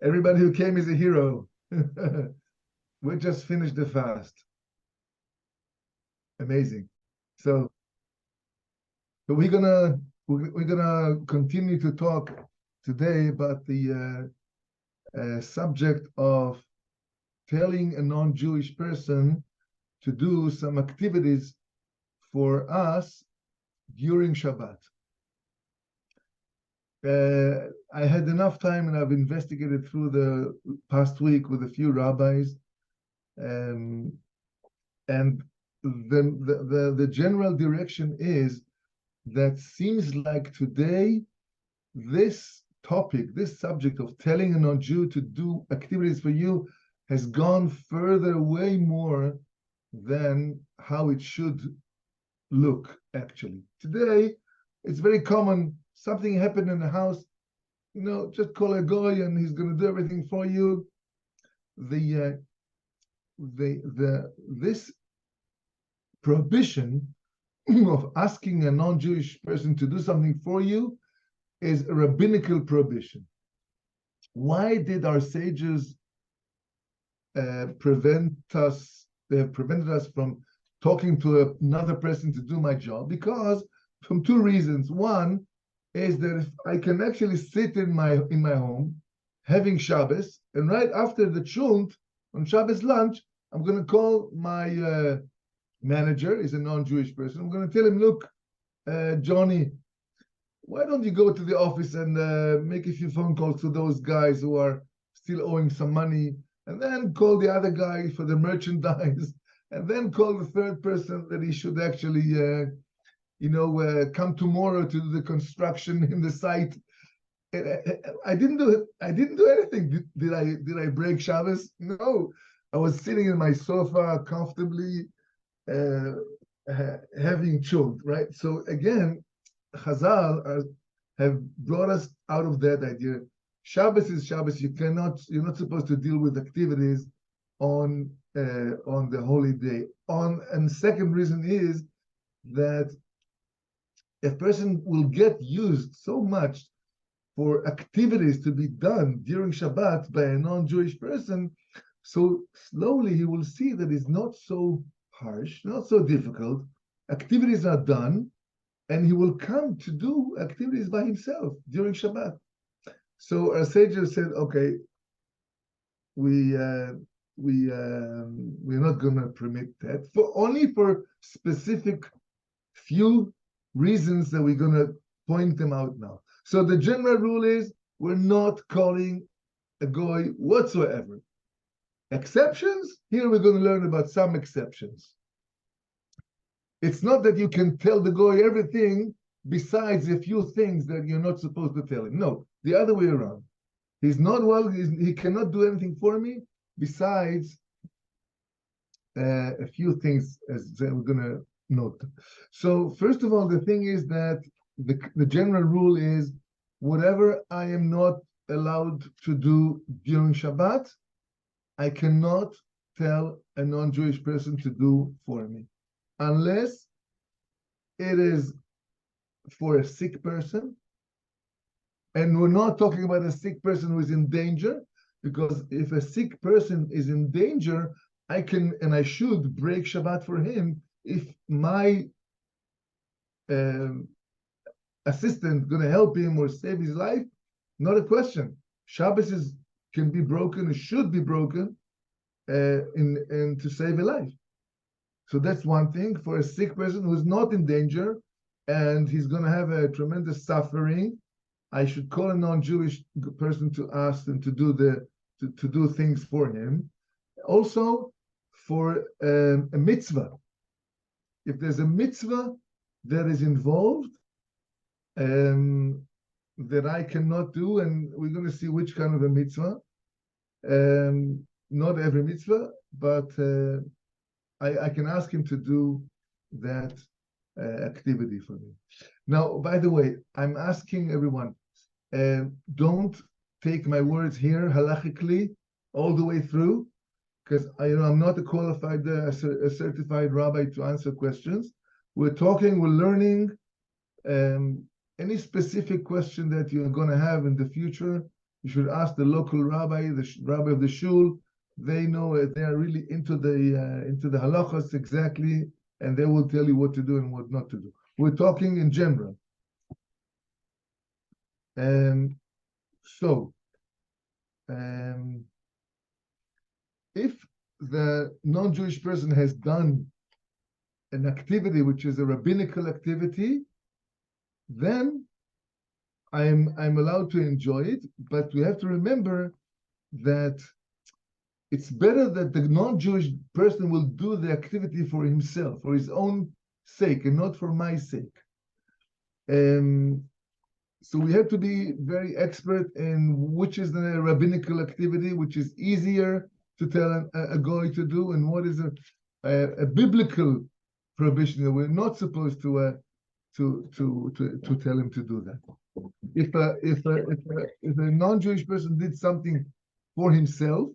Everybody who came is a hero. We just finished the fast. Amazing. So we're gonna continue to talk today about the subject of telling a non-Jewish person to do some activities for us during Shabbat. I had enough time, and I've investigated through the past week with a few rabbis, and the general direction is that seems like today this topic, this subject of telling a non-Jew to do activities for you has gone further, way more than how it should look, actually. Today, it's very common, something happened in the house, just call a guy and he's going to do everything for you. This prohibition of asking a non-Jewish person to do something for you is a rabbinical prohibition. Why did our sages prevent us? They have prevented us from talking to another person to do my job, because from two reasons. One is that if I can actually sit in my home having Shabbos, and right after the chunt on Shabbos lunch, I'm going to call my manager, is a non-Jewish person. I'm going to tell him, look, Johnny, why don't you go to the office and make a few phone calls to those guys who are still owing some money, and then call the other guy for the merchandise, and then call the third person that he should actually, come tomorrow to do the construction in the site. I didn't do anything. Did I break Shabbos? No. I was sitting in my sofa comfortably, having chilled, right? So again, Chazal have brought us out of that idea. Shabbos is Shabbos. You're not supposed to deal with activities on the holy day. And the second reason is that a person will get used so much for activities to be done during Shabbat by a non-Jewish person, so slowly he will see that it's not so harsh, not so difficult. Activities are done, and he will come to do activities by himself during Shabbat. So our sages said, okay, we're not going to permit that, only for specific few reasons that we're going to point them out now. So the general rule is we're not calling a goy whatsoever. Exceptions? Here we're going to learn about some exceptions. It's not that you can tell the goy everything besides a few things that you're not supposed to tell him. No, the other way around. He cannot do anything for me besides a few things, as we're going to note. So first of all, the thing is that the general rule is whatever I am not allowed to do during Shabbat, I cannot tell a non-Jewish person to do for me, unless it is for a sick person. And we're not talking about a sick person who is in danger, because if a sick person is in danger, I can and I should break Shabbat for him if my assistant going to help him or save his life. Not a question. Shabbos can be broken, it should be broken, and to save a life. So that's one thing. For a sick person who is not in danger and he's going to have a tremendous suffering, I should call a non-Jewish person to ask them to do things for him. Also, for a mitzvah, if there's a mitzvah that is involved that I cannot do, and we're going to see which kind of a mitzvah. Not every mitzvah, but I can ask him to do that activity for me. Now, by the way, I'm asking everyone, don't take my words here halachically all the way through, because I'm not a qualified, a certified rabbi to answer questions. We're learning. Any specific question that you're going to have in the future, You should ask the local rabbi, the rabbi of the shul. They know it. They are really into the halachas exactly, and they will tell you what to do and what not to do. We're talking in general. So, if the non-Jewish person has done an activity which is a rabbinical activity, then I'm allowed to enjoy it. But we have to remember that it's better that the non-Jewish person will do the activity for himself, for his own sake, and not for my sake. So we have to be very expert in which is the rabbinical activity, which is easier to tell a goy to do, and what is a biblical prohibition that we're not supposed to tell him to do that. If a non-Jewish person did something for himself,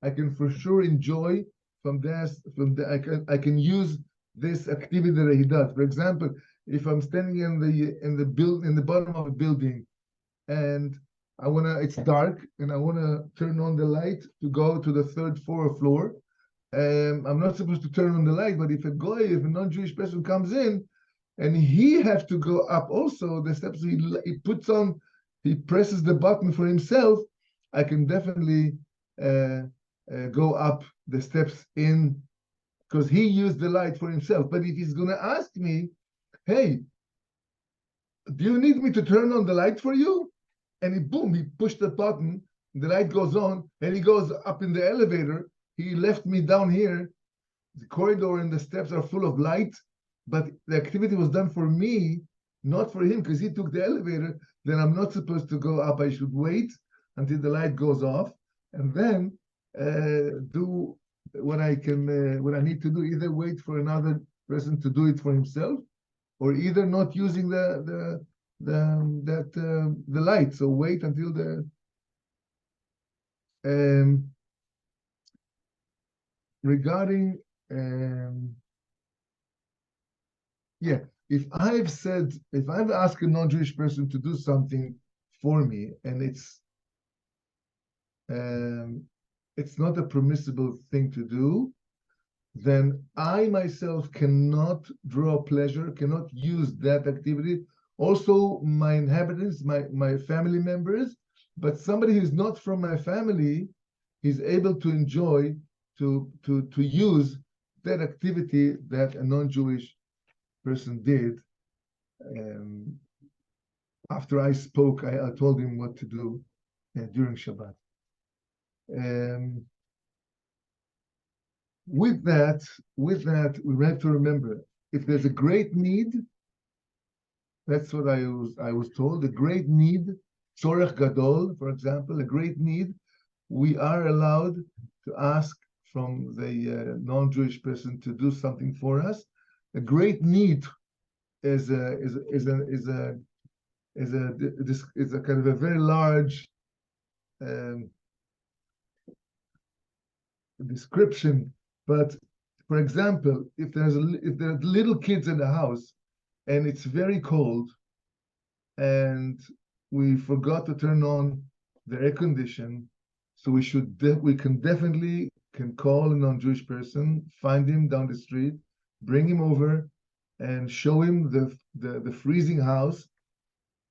I can for sure enjoy from this. I can use this activity that he does. For example, if I'm standing in the bottom of a building, and it's dark, and I wanna turn on the light to go to the third floor. I'm not supposed to turn on the light, but if a non-Jewish person comes in, and he has to go up also the steps, he presses the button for himself, I can definitely go up the steps in, because he used the light for himself. But if he's going to ask me, hey, do you need me to turn on the light for you? And he pushed the button, the light goes on, and he goes up in the elevator. He left me down here. The corridor and the steps are full of light, but the activity was done for me, not for him, because he took the elevator. Then I'm not supposed to go up. I should wait until the light goes off, and then do what I need to do. Either wait for another person to do it for himself, or either not using the light. So wait until regarding if I've asked a non-Jewish person to do something for me, and it's not a permissible thing to do, then I myself cannot draw pleasure, cannot use that activity. Also, my inhabitants, my family members, but somebody who's not from my family is able to enjoy, to use that activity that a non-Jewish person did. After I spoke, I told him what to do during Shabbat. With that, we have to remember, if there's a great need, that's what I was told, a great need, tzorech gadol, for example, a great need, we are allowed to ask from the non-Jewish person to do something for us. A great need is a kind of a very large description. But for example, if there are little kids in the house and it's very cold, and we forgot to turn on the air condition, so we can definitely call a non-Jewish person, find him down the street, bring him over, and show him the freezing house,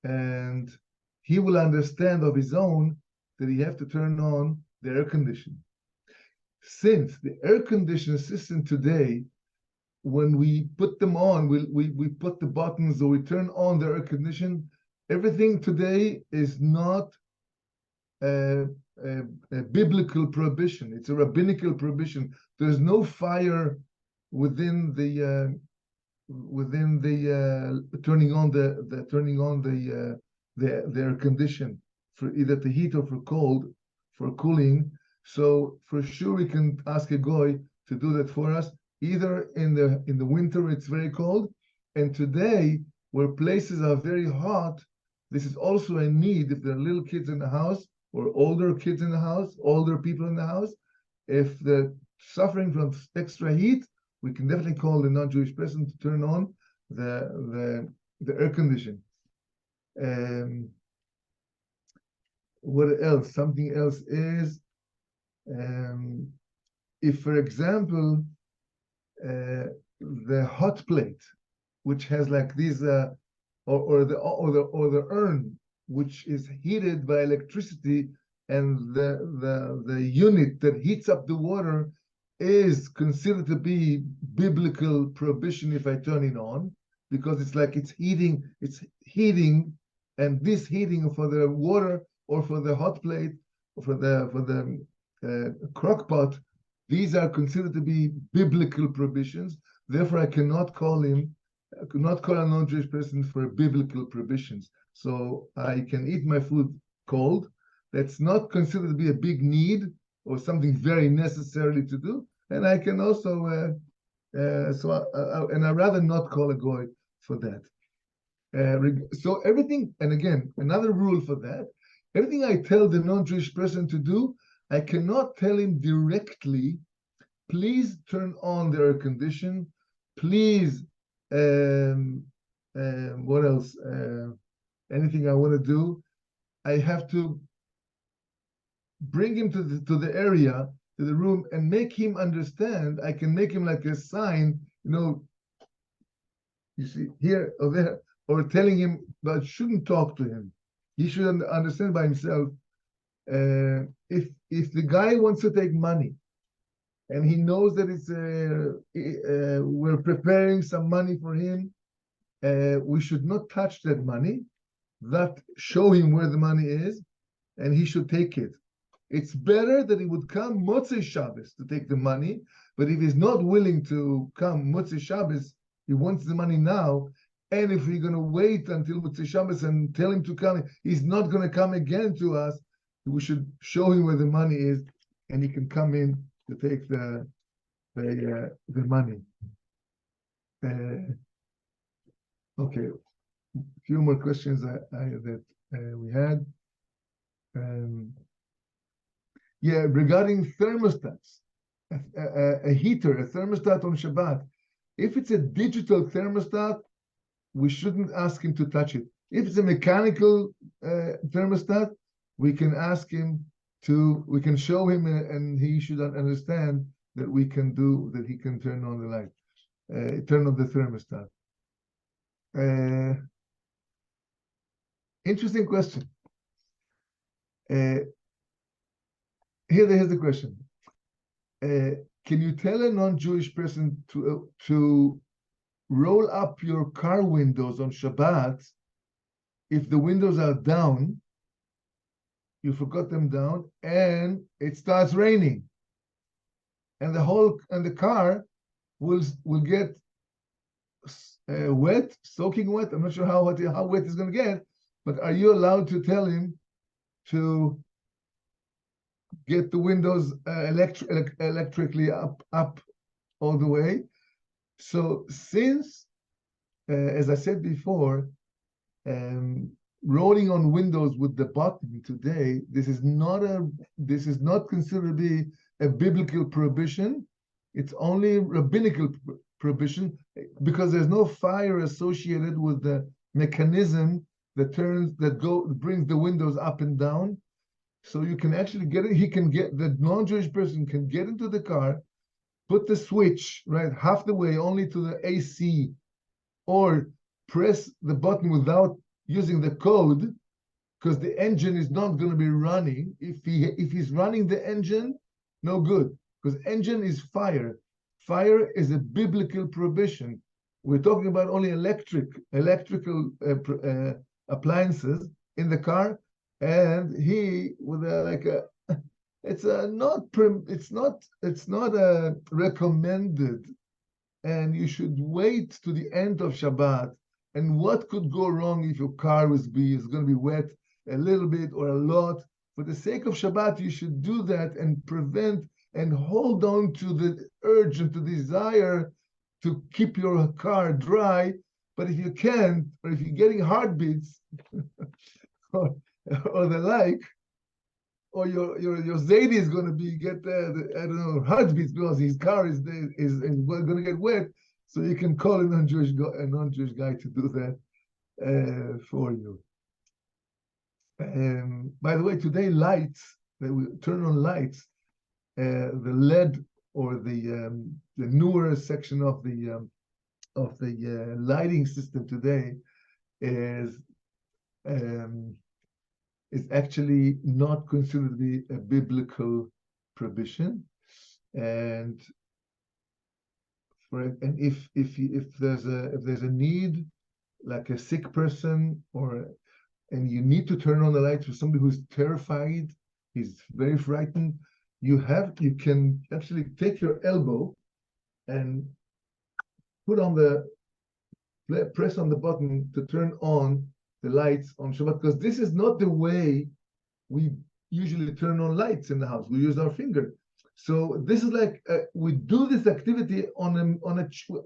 and he will understand of his own that he have to turn on the air condition. Since the air conditioning system today, when we put them on, we put the buttons or we turn on the air condition, everything today is not a biblical prohibition. It's a rabbinical prohibition. There's no fire within the turning on the air condition for either the heat or for cooling. So for sure we can ask a goy to do that for us. Either in the winter it's very cold, and today where places are very hot, this is also a need. If there are little kids in the house or older kids in the house, older people in the house, if they're suffering from extra heat, we can definitely call the non-Jewish person to turn on the air condition. what else? Something else is, if, for example, the hot plate, which has like these, or the urn, which is heated by electricity, and the unit that heats up the water is considered to be biblical prohibition if I turn it on, because it's like it's heating, and this heating for the water or for the hot plate or for the crock pot, these are considered to be biblical prohibitions. Therefore, I cannot call a non-Jewish person for biblical prohibitions. So I can eat my food cold. That's not considered to be a big need or something very necessarily to do. And I can also, and I'd rather not call a goy for that. So everything, and again, another rule for that, everything I tell the non-Jewish person to do, I cannot tell him directly, please turn on the air condition, please, what else? Anything I want to do, I have to bring him to the area, to the room, and make him understand. I can make him like a sign, you see, here or there, or telling him, but shouldn't talk to him. He should understand by himself. If the guy wants to take money, and he knows that it's we're preparing some money for him, we should not touch that money. That show him where the money is, and he should take it. It's better that he would come Motzei Shabbos to take the money, but if he's not willing to come Motzei Shabbos, he wants the money now, and if we're going to wait until Motzei Shabbos and tell him to come, he's not going to come again to us. We should show him where the money is, and he can come in to take the money. Okay, a few more questions that we had. Yeah, regarding thermostats, a heater, a thermostat on Shabbat. If it's a digital thermostat, we shouldn't ask him to touch it. If it's a mechanical thermostat, we can ask him we can show him, and he should understand that he can turn on the light, turn on the thermostat. Interesting question. Here's the question. Can you tell a non-Jewish person to roll up your car windows on Shabbat if the windows are down, you forgot them down, and it starts raining, and the car will get wet, soaking wet? I'm not sure how wet it's going to get, but are you allowed to tell him to get the windows electrically up all the way? So since, as I said before, rolling on windows with the button today, this is not considered to be a biblical prohibition. It's only rabbinical prohibition, because there's no fire associated with the mechanism that brings the windows up and down. So you can actually the non-Jewish person can get into the car, put the switch right half the way only to the AC, or press the button without using the code, because the engine is not going to be running. If he's running the engine, no good, because engine is fire. Fire is a biblical prohibition. We're talking about only electrical appliances in the car, and he with it's not a recommended, and you should wait to the end of Shabbat. And what could go wrong if your car is going to be wet a little bit or a lot? For the sake of Shabbat, you should do that and prevent and hold on to the urge and the desire to keep your car dry. But if you can't, or if you're getting heartbeats or the like, or your Zaidi is going to get I don't know, heartbeats because his car is going to get wet, so you can call a non-Jewish guy to do that for you. By the way, today lights, we turn on lights, the LED or the newer section of the lighting system today is actually not considered to be a biblical prohibition, and if there's a need, like a sick person, and you need to turn on the lights for somebody who's terrified, he's very frightened, you can actually take your elbow and press on the button to turn on the lights on Shabbat, because this is not the way we usually turn on lights in the house. We use our finger. So this is like we do this activity on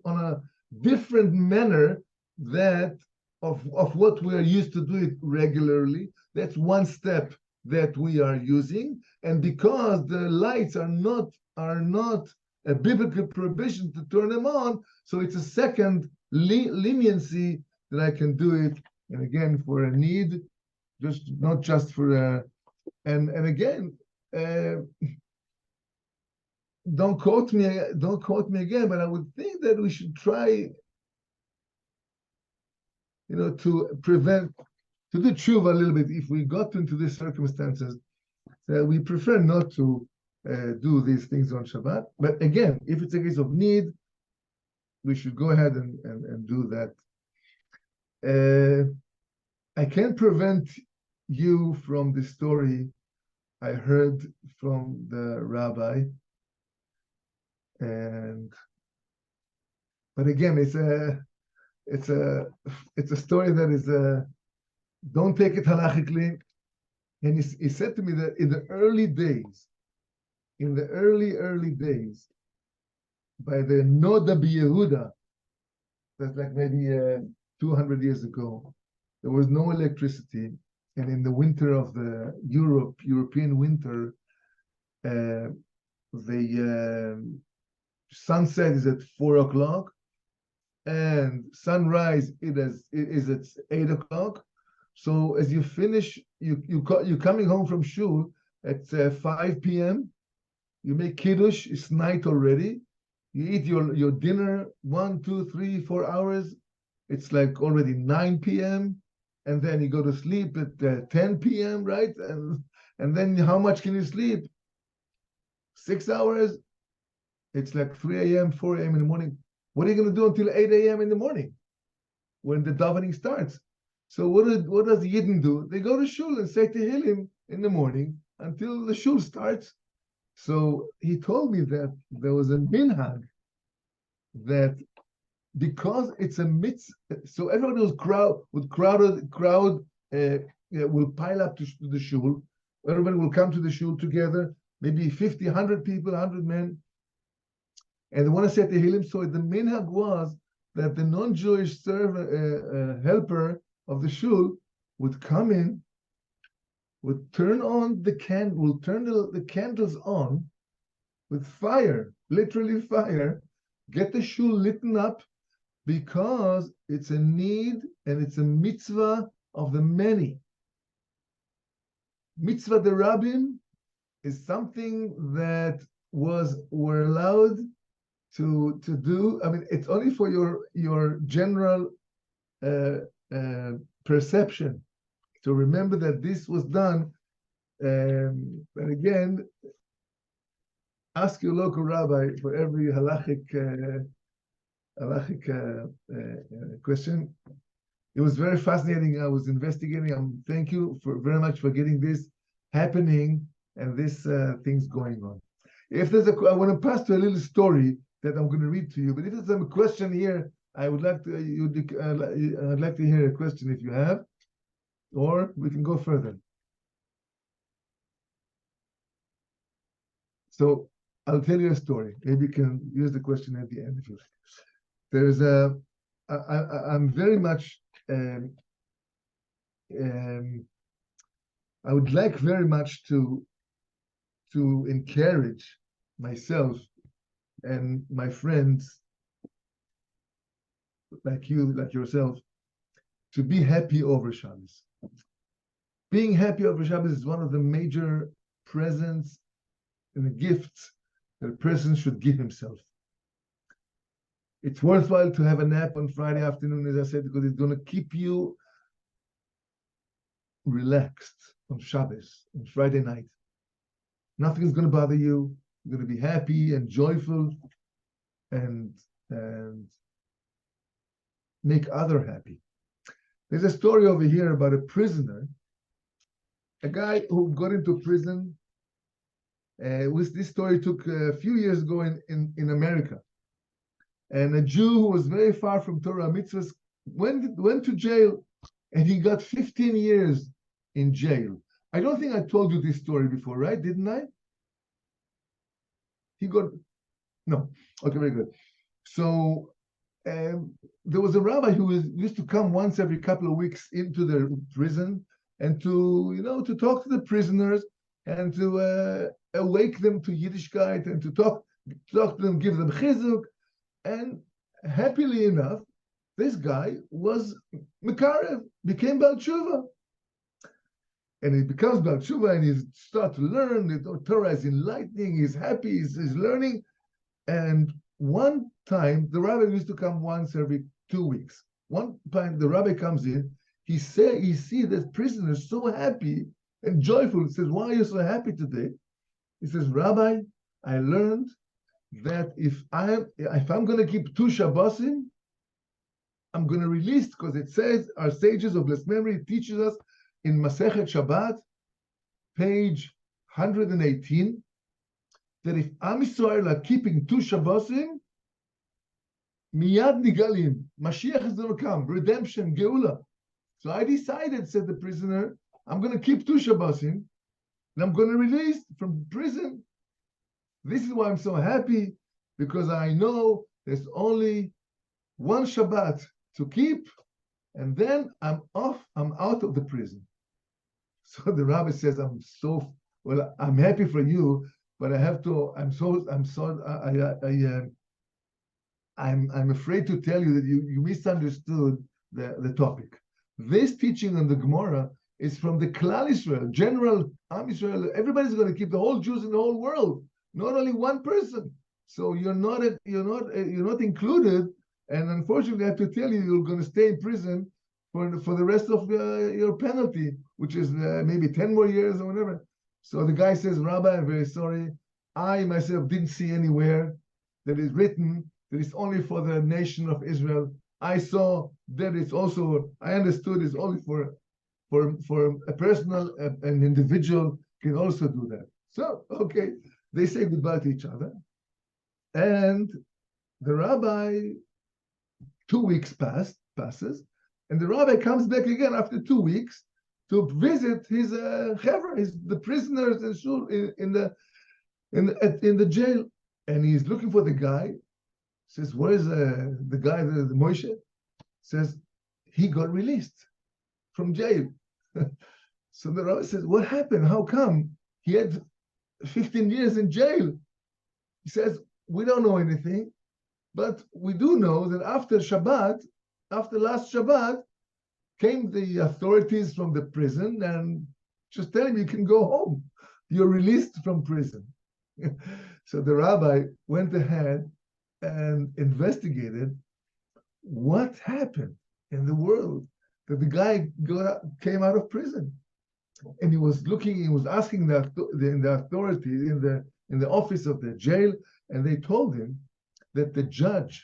a different manner that of what we are used to do it regularly. That's one step that we are using, and because the lights are not a biblical prohibition to turn them on, so it's a second leniency that I can do it, and again for a need, not just for a. And again, don't quote me again, but I would think that we should try, to do tshuva a little bit if we got into these circumstances. We prefer not to do these things on Shabbat. But again, if it's a case of need, we should go ahead and do that. I can't prevent you from the story I heard from the rabbi, but again, it's a story that is don't take it halachically. And he said to me that in the early days, by the Noda Yehuda, that's like maybe 200 years ago, there was no electricity, and in the winter of the European winter, the sunset is at 4 o'clock, and sunrise is at 8 o'clock. So as you finish, you're coming home from shul at 5 p.m. You make kiddush, it's night already. You eat your dinner 1, 2, 3, 4 hours. It's like already 9 p.m. And then you go to sleep at 10 p.m., right? And then how much can you sleep? 6 hours? It's like 3 a.m., 4 a.m. in the morning. What are you going to do until 8 a.m. in the morning when the davening starts? So what does the Yidden do? They go to shul and say Tehillim in the morning until the shul starts. So he told me that there was a minhag that because it's a mitzvah, so everybody will pile up to the shul. Everybody will come to the shul together, maybe 50, 100 people, 100 men, and they want to say Tehillim. So the minhag was that the non-Jewish helper of the shul would come in, would turn on the candles on with fire, literally fire, get the shul lit up, because it's a need and it's a mitzvah of the many. Mitzvah de Rabbim is something that were allowed to do. I mean, it's only for your general perception to remember that this was done. But again, ask your local rabbi for every halachic question. It was very fascinating. I was investigating. Thank you very much for getting this happening and this things going on. If there's I want to pass to a little story that I'm going to read to you. But if there's a question here, I would like to I'd like to hear a question if you have, or we can go further. So I'll tell you a story. Maybe you can use the question at the end if you like. There's I'm very much I would like very much to encourage myself and my friends like you, like yourself, to be happy over Shabbos. being happy over Shabbos is one of the major presents and the gifts that a person should give himself. It's worthwhile to have a nap on Friday afternoon, as I said, because it's going to keep you relaxed on Shabbos, on Friday night. Nothing is going to bother you. You're going to be happy and joyful and make others happy. There's a story over here about a prisoner, a guy who got into prison. This story took a few years ago in America. And a Jew who was very far from Torah mitzvahs went to jail, and he got 15 years in jail. I don't think I told you this story before, right? Didn't I? No. Okay, very good. So there was a rabbi who used to come once every couple of weeks into the prison and to talk to the prisoners and to awake them to Yiddishkeit and to talk to them, give them chizuk. And happily enough, this guy was Mekarev, became Baal Tshuva. And he becomes Baal Tshuva and he starts to learn. The Torah is enlightening, he's happy, he's learning. And one time, the rabbi used to come once every 2 weeks. One time the rabbi comes in, he sees this prisoner so happy and joyful. He says, "Why are you so happy today?" He says, "Rabbi, I learned that if I'm going to keep 2 Shabbosim, I'm going to release, because it says, our sages of blessed memory teaches us in Masechet Shabbat, page 118, that if Am Yisrael are keeping 2 Shabbosim, miyad nigalim, Mashiach is going to come, redemption, geula. So I decided," said the prisoner, "I'm going to keep 2 Shabbosim, and I'm going to release from prison. This is why I'm so happy, because I know there's only 1 Shabbat to keep, and then I'm out of the prison." So the rabbi says, I'm happy for you, but I'm afraid to tell you that you misunderstood the topic. This teaching on the Gemara is from the Klal Israel, general Am Yisrael. Everybody's going to keep, the whole Jews in the whole world, not only one person. So you're not included, and unfortunately, I have to tell you, you're going to stay in prison for the rest of your penalty, which is maybe 10 more years or whatever. So the guy says, "Rabbi, I'm very sorry. I myself didn't see anywhere that is written that it's only for the nation of Israel. I saw that I understood it's only for a personal, an individual can also do that." So, okay, they say goodbye to each other. And the rabbi, 2 weeks passes, and the rabbi comes back again after 2 weeks to visit his chaver, the prisoners in the jail, and he's looking for the guy. Says, "Where is the guy, the Moshe?" Says, "He got released from jail." So the rabbi says, "What happened? How come? He had 15 years in jail." He says, "We don't know anything, but we do know that after last Shabbat, came the authorities from the prison and just tell him, you can go home. You're released from prison." So the rabbi went ahead and investigated what happened in the world that the guy came out of prison. And he was asking the authority in the office of the jail, and they told him that the judge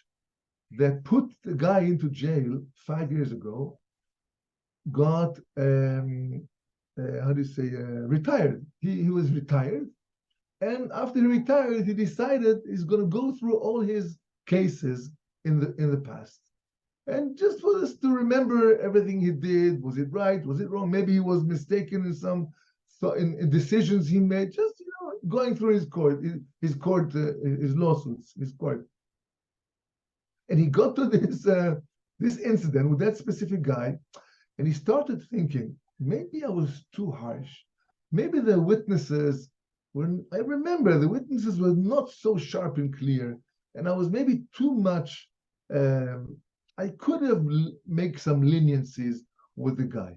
that put the guy into jail 5 years ago got retired. He was retired, and after he retired, he decided he's going to go through all his cases in the past, and just for us to remember everything he did. Was it right? Was it wrong? Maybe he was mistaken in some in decisions he made. Just going through his lawsuits, his court. And he got to this incident with that specific guy, and he started thinking, maybe I was too harsh. Maybe the witnesses I remember the witnesses were not so sharp and clear, and I was maybe too much. I could have make some leniencies with the guy.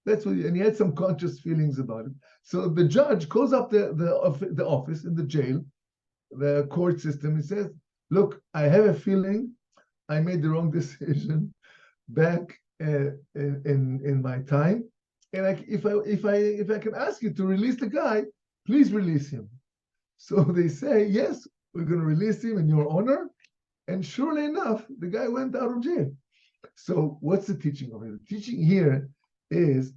That's what, and he had some conscious feelings about it. So the judge calls up the office in the jail, the court system. He says, "Look, I have a feeling I made the wrong decision back in my time, and if I can ask you to release the guy, please release him." So they say, "Yes, we're going to release him in your honor." And surely enough, the guy went out of jail. So what's the teaching of it? The teaching here is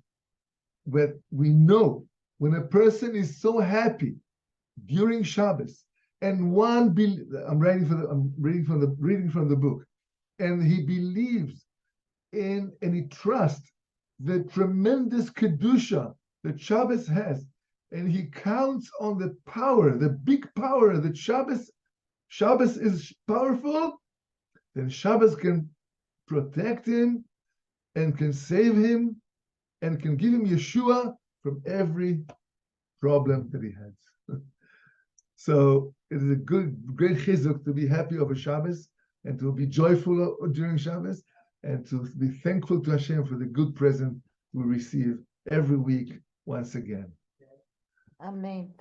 that we know when a person is so happy during Shabbos, and I'm reading from the book, and he believes in and he trusts the tremendous kedusha that Shabbos has, and he counts on the power, the big power that Shabbos is powerful, then Shabbos can protect him and can save him and can give him Yeshua from every problem that he has. So it is a great chizuk to be happy over Shabbos and to be joyful during Shabbos and to be thankful to Hashem for the good present we receive every week once again. Amen.